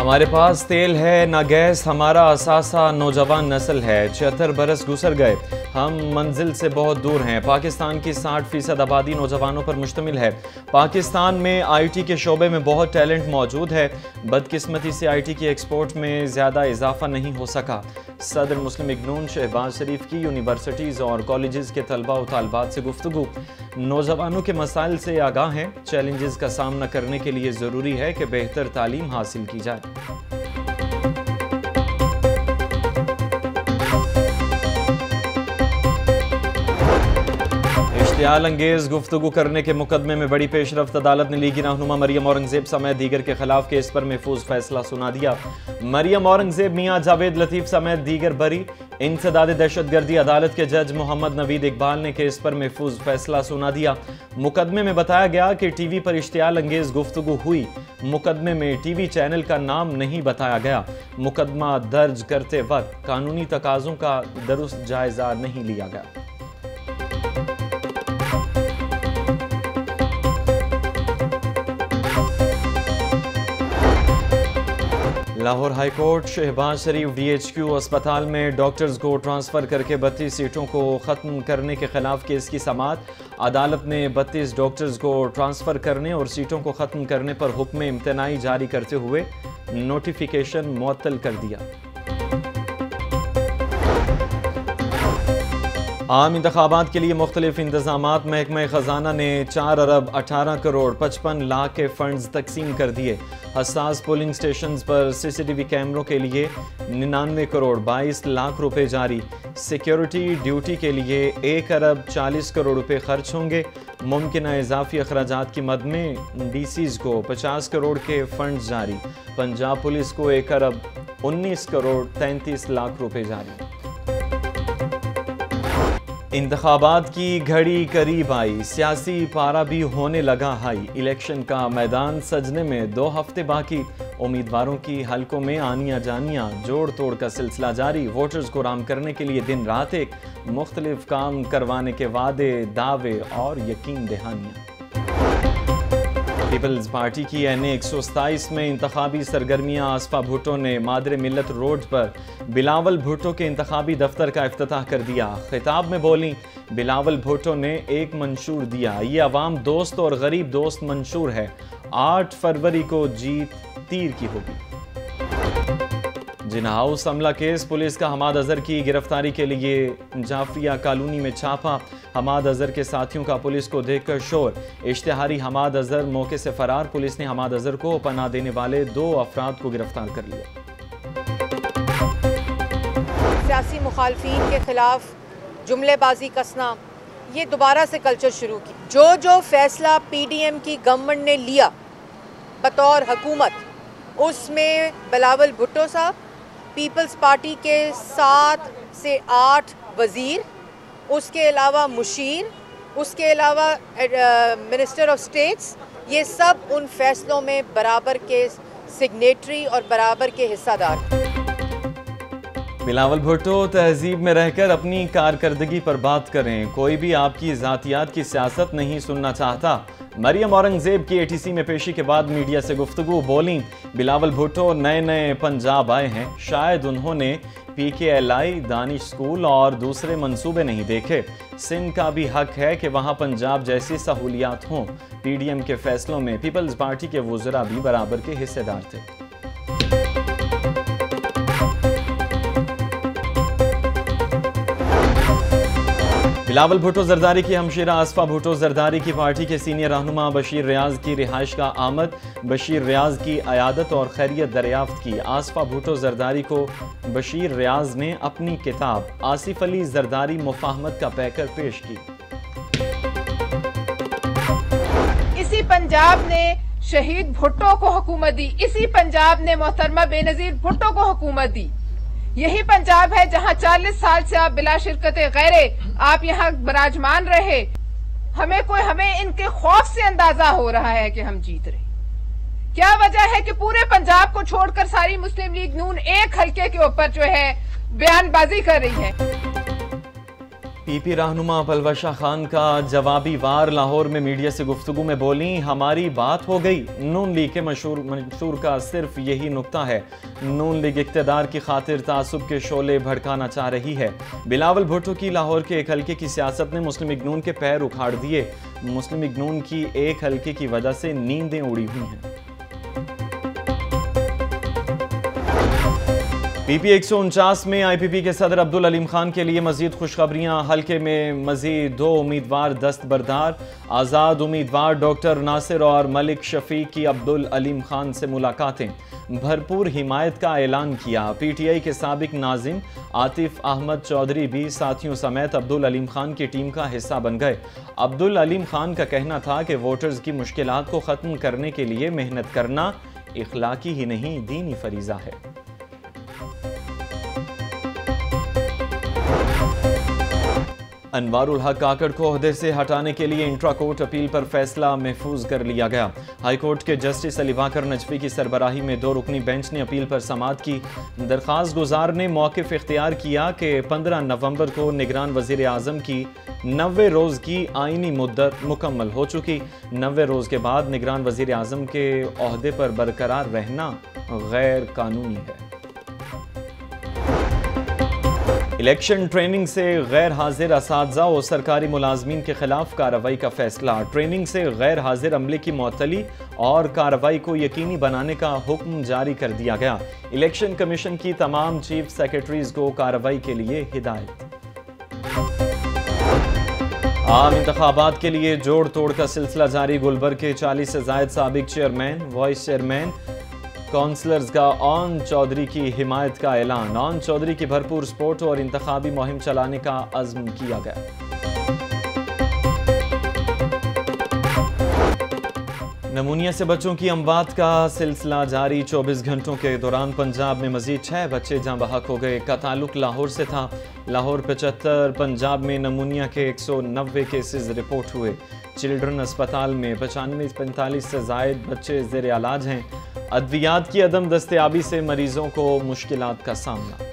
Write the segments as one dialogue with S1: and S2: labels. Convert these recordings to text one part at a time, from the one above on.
S1: हमारे पास तेल है ना गैस, हमारा असासा नौजवान नस्ल है। 76 बरस गुजर गए, हम मंजिल से बहुत दूर हैं। पाकिस्तान की 60% आबादी नौजवानों पर मुश्तमिल है। पाकिस्तान में आईटी के शोबे में बहुत टैलेंट मौजूद है। बदकिस्मती से आईटी की एक्सपोर्ट में ज़्यादा इजाफा नहीं हो सका। सदर मुस्लिम इग्नून शहबाज शरीफ की यूनिवर्सिटीज़ और कॉलेजेस के तलबा व तालबात से गुफ्तगू। नौजवानों के मसाइल से आगाह हैं। चैलेंजेस का सामना करने के लिए ज़रूरी है कि बेहतर तालीम हासिल की जाए। इश्तियाल अंगेज गुफ्तगू करने के मुकदमे में बड़ी पेशरफ्त। अदालत ने लीगी रहनुमा मरियम औरंगजेब समेत दीगर के खिलाफ केस पर महफूज फैसला सुना दिया। मरियम औरंगजेब, मियां जावेद लतीफ समेत दीगर बरी। इंसदाद दहशतगर्दी। अदालत के जज मोहम्मद नवीद इकबाल ने केस पर महफूज फैसला सुना दिया। मुकदमे में बताया गया कि टीवी पर इश्तियाल अंगेज गुफ्तगू हुई। मुकदमे में टीवी चैनल का नाम नहीं बताया गया। मुकदमा दर्ज करते वक्त कानूनी तकाज़ों का दुरुस्त जायजा नहीं लिया गया। लाहौर हाई कोर्ट शहबाज शरीफ DHQ अस्पताल में डॉक्टर्स को ट्रांसफ़र करके 32 सीटों को ख़त्म करने के खिलाफ केस की समाअत। अदालत ने 32 डॉक्टर्स को ट्रांसफ़र करने और सीटों को ख़त्म करने पर हुक्म इम्तनाई जारी करते हुए नोटिफिकेशन मुअत्तल कर दिया। आम इंतखाबात के लिए मुख्तलिफ इंतजामात। महकमा ख़जाना ने 4 अरब 18 करोड़ 55 लाख के फंड्स तकसीम कर दिए। हसास पोलिंग स्टेशन पर CCTV कैमरों के लिए 99 करोड़ 22 लाख रुपए जारी। सिक्योरिटी ड्यूटी के लिए 1 अरब 40 करोड़ रुपए खर्च होंगे। मुमकिन इजाफी अखराजात की मद में DCs को 50 करोड़ के फंड्स जारी। पंजाब पुलिस को 1 अरब 19 करोड़ 33 लाख रुपए जारी। इंतखाबात की घड़ी करीब आई, सियासी पारा भी होने लगा हाई। इलेक्शन का मैदान सजने में 2 हफ्ते बाकी। उम्मीदवारों की हलकों में आनियां जानियां, जोड़ तोड़ का सिलसिला जारी। वोटर्स को राम करने के लिए दिन रात एक मुख्तलिफ काम करवाने के वादे, दावे और यकीन दहानियां। पीपल्स पार्टी की NA 127 में इंतखाबी सरगर्मियां। आसफा भुट्टो ने मादरे मिल्लत रोड पर बिलावल भुट्टो के इंतखाबी दफ्तर का इफ्तिताह कर दिया। खिताब में बोली बिलावल भुट्टो ने एक मंशूर दिया, ये अवाम दोस्त और गरीब दोस्त मंशूर है। 8 फरवरी को जीत तीर की होगी। जिन्ना हाउस हमला केस। पुलिस का हमाद अजहर की गिरफ्तारी के लिए जाफिया कॉलोनी में छापा। हमाद अजहर के साथियों का पुलिस को देखकर शोर। इश्तिहारी हमाद अजहर मौके से फरार। पुलिस ने हमाद अजहर को पनाह देने वाले 2 अफराद को गिरफ्तार कर लिया।
S2: सियासी मुखालफीन के खिलाफ जुमलेबाजी कसना, ये दोबारा से कल्चर शुरू की। जो फैसला PDM की गवर्नमेंट ने लिया बतौर हुकूमत, उसमें बिलावल भुट्टो साहब, पीपल्स पार्टी के 7 से 8 वज़ीर, उसके अलावा मुशीर, उसके अलावा मिनिस्टर ऑफ स्टेट्स, ये सब उन फैसलों में बराबर के सिग्नेटरी और बराबर के हिस्सादार।
S1: बिलावल भुट्टो, तहजीब में रहकर अपनी कारकर्दगी पर बात करें। कोई भी आपकी ज़ातियात की सियासत नहीं सुनना चाहता। मरियम औरंगजेब की ATC में पेशी के बाद मीडिया से गुफ्तगू। बोली बिलावल भुट्टो नए पंजाब आए हैं, शायद उन्होंने PKLI, दानिश स्कूल और दूसरे मंसूबे नहीं देखे। सिंध का भी हक है कि वहाँ पंजाब जैसी सहूलियात हों। PDM के फैसलों में पीपल्स पार्टी के वुज़रा भी बराबर के हिस्सेदार थे। बिलावल भुट्टो जरदारी की हमशीरा आसफा भुट्टो जरदारी की पार्टी के सीनियर रहनुमा बशीर रियाज की रिहाइश का आमद। बशीर रियाज की अयादत और खैरियत दरियाफ्त की। आसफा भुट्टो जरदारी को बशीर रियाज ने अपनी किताब आसिफ अली जरदारी मुफाहमत का पैकर पेश की।
S3: इसी पंजाब ने शहीद भुट्टो को हुकूमत दी। इसी पंजाब ने मोहतरमा बेनजीर भुट्टो को हुकूमत दी। यही पंजाब है जहां 40 साल से आप बिला शिरकत गैरे आप यहाँ विराजमान रहे। हमें इनके खौफ से अंदाजा हो रहा है कि हम जीत रहे। क्या वजह है कि पूरे पंजाब को छोड़कर सारी मुस्लिम लीग नून एक हल्के के ऊपर जो है बयानबाजी कर रही है।
S1: पीपी रहनुमा पलवशा खान का जवाबी वार। लाहौर में मीडिया से गुफ्तगू में बोली, हमारी बात हो गई। नून लीग के मंशूर का सिर्फ यही नुक्ता है। नून लीग इक़्तिदार की खातिर तासुब के शोले भड़काना चाह रही है। बिलावल भुट्टो की लाहौर के एक हल्के की सियासत ने मुस्लिम लीग नून के पैर उखाड़ दिए। मुस्लिम लीग नून की एक हल्के की वजह से नींदें उड़ी हुई हैं। पीपी 149 में आईपीपी के सदर अब्दुल अलीम खान के लिए मजीद खुशखबरियां। हल्के में मजीद 2 उम्मीदवार दस्तबरदार। आज़ाद उम्मीदवार डॉक्टर नासिर और मलिक शफीक की अब्दुल अलीम खान से मुलाकातें। भरपूर हिमायत का ऐलान किया। पीटीआई के साबिक नाजिम आतिफ अहमद चौधरी भी साथियों समेत अब्दुल अलीम खान की टीम का हिस्सा बन गए। अब्दुल अलीम खान का कहना था कि वोटर्स की मुश्किलात को ख़त्म करने के लिए मेहनत करना इखलाकी ही नहीं दीनी फरीज़ा है। अनवारुल हक काकड़ को ओहदे से हटाने के लिए इंट्रा कोर्ट अपील पर फैसला महफूज कर लिया गया। हाई कोर्ट के जस्टिस अली बाकर नजफी की सरबराही में 2 रुकनी बेंच ने अपील पर समाअत की। दरख्वास्त गुजार ने मौक़िफ़ इख्तियार किया कि 15 नवंबर को निगरान वज़ीर आज़म की 90 रोज़ की आइनी मुद्दत मुकम्मल हो चुकी। 90 रोज़ के बाद निगरान वज़ीर आज़म के ओहदे पर बरकरार रहना गैर कानूनी है। इलेक्शन ट्रेनिंग से गैर हाजिर असातिज़ा और सरकारी मुलाजमीन के खिलाफ कार्रवाई का फैसला। ट्रेनिंग से गैर हाजिर अमले की मअतली और कार्रवाई को यकीनी बनाने का हुक्म जारी कर दिया गया। इलेक्शन कमीशन की तमाम चीफ सेक्रेटरीज को कार्रवाई के लिए हिदायत। आम इंतखाबात के लिए जोड़ तोड़ का सिलसिला जारी। गुलबर्ग के 40 से ज़ायद साबिक चेयरमैन, वाइस चेयरमैन, काउंसलर्स का ऑन चौधरी की हिमायत का ऐलान। ऑन चौधरी की भरपूर सपोर्ट और इंतखाबी मुहिम चलाने का अज़्म किया गया। नमूनिया से बच्चों की अमवात का सिलसिला जारी। 24 घंटों के दौरान पंजाब में मजीद 6 बच्चे जाँ बहक हो गए। का ताल्लुक लाहौर से था। लाहौर 75, पंजाब में नमूनिया के 190 केसेस रिपोर्ट हुए। चिल्ड्रन अस्पताल में 95-45 से ज़ायद बच्चे ज़ेर इलाज हैं। अद्वियात की अदम दस्तयाबी से मरीजों को मुश्किलात का सामना।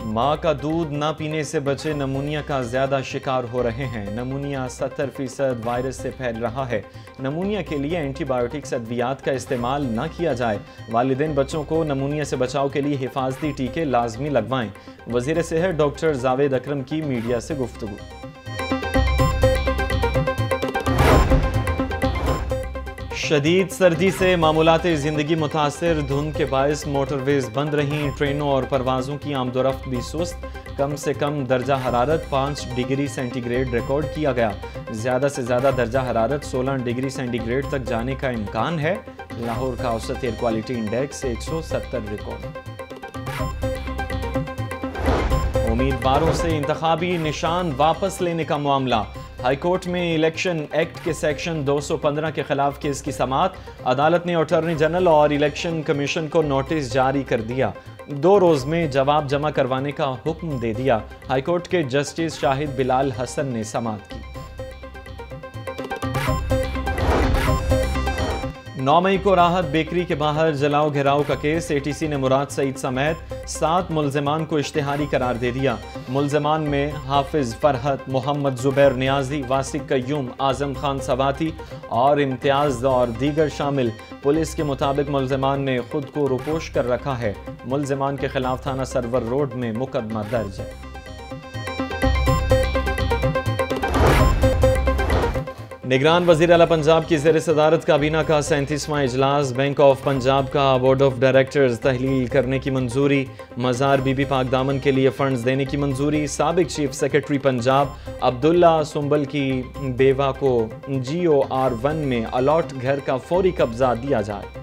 S1: माँ का दूध ना पीने से बच्चे नमूनिया का ज़्यादा शिकार हो रहे हैं। नमूनिया 70% वायरस से फैल रहा है। नमूनिया के लिए एंटीबायोटिक्स अद्वियात का इस्तेमाल ना किया जाए। वालिदैन बच्चों को नमूनिया से बचाव के लिए हिफाजती टीके लाजमी लगवाएं। वज़ीर सेहत डॉक्टर जावेद अकरम की मीडिया से गुफ्तगू। शदीद सर्दी से मामूलाते ज़िंदगी मुतासिर। धुंध के बायस मोटरवेज बंद रहीं। ट्रेनों और परवाज़ों की आमदोरफ्त भी सुस्त। कम से कम दर्जा हरारत 5 डिग्री सेंटीग्रेड रिकॉर्ड किया गया। ज़्यादा से ज़्यादा दर्जा हरारत 16 डिग्री सेंटीग्रेड तक जाने का इम्कान है। लाहौर का औसत एयर क्वालिटी इंडेक्स 170 रिकॉर्ड। उम्मीदवारों से इंतखाबी निशान वापस लेने का मामला। हाईकोर्ट में इलेक्शन एक्ट के सेक्शन 215 के खिलाफ केस की समाअत। अदालत ने अटॉर्नी जनरल और इलेक्शन कमीशन को नोटिस जारी कर दिया। 2 रोज़ में जवाब जमा करवाने का हुक्म दे दिया। हाईकोर्ट के जस्टिस शाहिद बिलाल हसन ने समाअत की। 9 मई को राहत बेकरी के बाहर जलाओ घेराव का केस। एटीसी ने मुराद सईद समेत 7 मुल्ज़िमान को इश्तिहारी करार दे दिया। मुल्ज़िमान में हाफिज फरहत, मोहम्मद जुबैर नियाजी, वासिक कय्यूम, आज़म खान सवाती और इम्तियाज़ और दीगर शामिल। पुलिस के मुताबिक मुल्ज़िमान ने खुद को रुपोश कर रखा है। मुल्ज़िमान के खिलाफ थाना सरवर रोड में मुकदमा दर्ज है। निगरान वज़ीर आला पंजाब की ज़ेर सदारत काबीना का 37वां इजलास। बैंक ऑफ पंजाब का बोर्ड ऑफ डायरेक्टर्स तहलील करने की मंजूरी। मज़ार बीबी पाक दामन के लिए फंड्स देने की मंजूरी। साबिक चीफ सेक्रेटरी पंजाब अब्दुल्ला सुंबल की बेवा को GOR1 में अलॉट घर का फौरी कब्जा दिया जाए।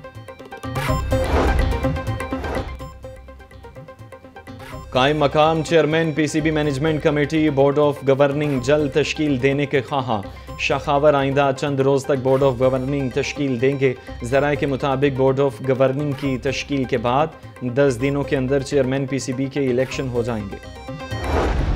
S1: कायम मकाम chairman PCB management committee board of governing जल्द तश्कील देने के ख्वाहां। शाखावर आइंदा चंद रोज़ तक बोर्ड ऑफ गवर्निंग तश्कील देंगे। ज़राए के मुताबिक बोर्ड ऑफ गवर्निंग की तश्कील के बाद 10 दिनों के अंदर चेयरमैन PCB के इलेक्शन हो जाएंगे।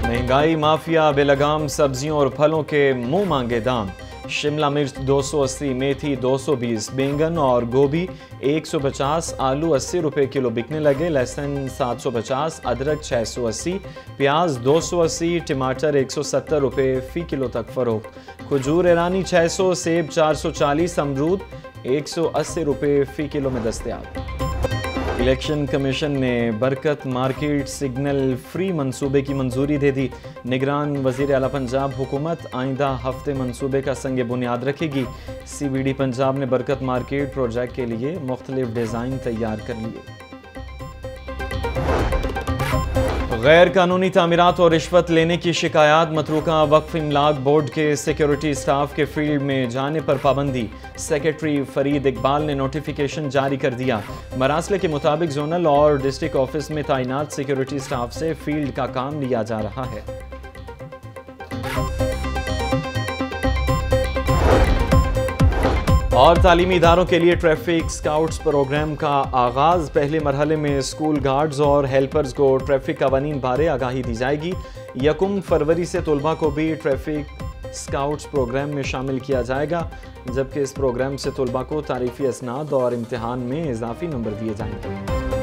S1: महंगाई माफिया बेलगाम सब्जियों और फलों के मुंह मांगे दाम। शिमला मिर्च 280, मेथी 220, बैंगन और गोभी 150, आलू 80 रुपए किलो बिकने लगे। लहसुन 750, अदरक 680, प्याज 280, टमाटर 170 रुपए फी किलो तक फरोख्त। खजूर ईरानी 600, सेब 440, अमरूद 180 रुपए फी किलो में दस्तयाब। इलेक्शन कमीशन ने बरकत मार्केट सिग्नल फ्री मंसूबे की मंजूरी दे दी। निगरान वज़ीर आला पंजाब हुकूमत आइंदा हफ्ते मंसूबे का संग बुनियाद रखेगी। CBD पंजाब ने बरकत मार्केट प्रोजेक्ट के लिए मुख्तलिफ डिज़ाइन तैयार कर लिए। गैर कानूनी तामीरात और रिश्वत लेने की शिकायत, मतरूका वक्फ इमलाक बोर्ड के सिक्योरिटी स्टाफ के फील्ड में जाने पर पाबंदी। सेक्रेटरी फरीद इकबाल ने नोटिफिकेशन जारी कर दिया। मरासले के मुताबिक जोनल और डिस्ट्रिक्ट ऑफिस में तैनात सिक्योरिटी स्टाफ से फील्ड का काम लिया जा रहा है। और तालीमी इदारों के लिए ट्रैफिक स्काउट्स प्रोग्राम का आगाज़। पहले मरहले में स्कूल गार्ड्स और हेल्पर्स को ट्रैफिक कवानीन बारे आगाही दी जाएगी। 1 फरवरी से तलबा को भी ट्रैफिक स्काउट्स प्रोग्राम में शामिल किया जाएगा, जबकि इस प्रोग्राम से तलबा को तारीफ़ी असनाद और इम्तिहान में इजाफी नंबर दिए जाएंगे।